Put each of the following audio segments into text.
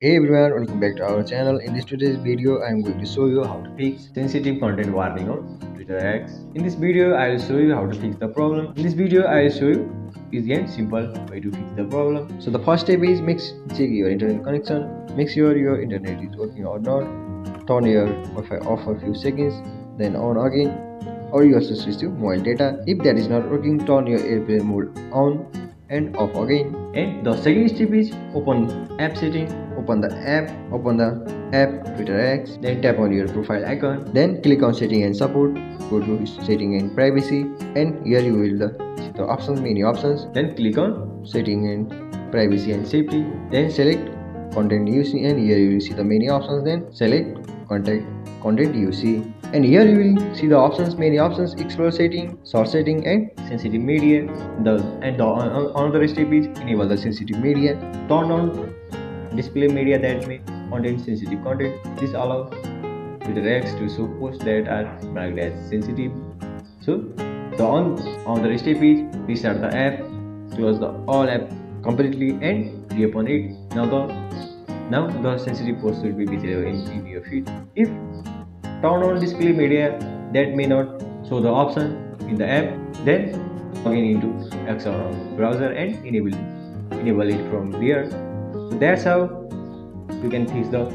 Hey everyone, welcome back to our channel. In this today's video, I am going to show you how to fix sensitive content warning on Twitter X. In this video, I will show you how to fix the problem. In this video, I will show you easy and simple way to fix the problem. So the first step is check your internet connection. Make sure your internet is working or not. Turn your Wi-Fi off for a few seconds, then on again. Or you also switch to mobile data. If that is not working, turn your airplane mode on and off again. And the second step is open app setting. Open the app Twitter X, then tap on your profile icon, then click on setting and support. Go to setting and privacy, and here you will see the options, many options. Then click on setting and privacy and safety, then select content UC, and here you will see the many options. Then select content UC, and here you will see the options, many options: explore setting, short setting, and sensitive media. Another step is enable the sensitive media. Turn on display media that may contain sensitive content. This allows Twitter X to show posts that are marked as sensitive. So the step is restart the app, close the all app completely, and reopen it. Now the sensitive posts will be visible in your feed. If turn on display media that may not show the option in the app, then log in into external browser and enable it from there. So that's how you can fix the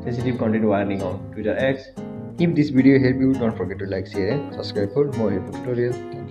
sensitive content warning on Twitter X. If this video helped you, don't forget to like, share and subscribe for more helpful tutorials. Thank you.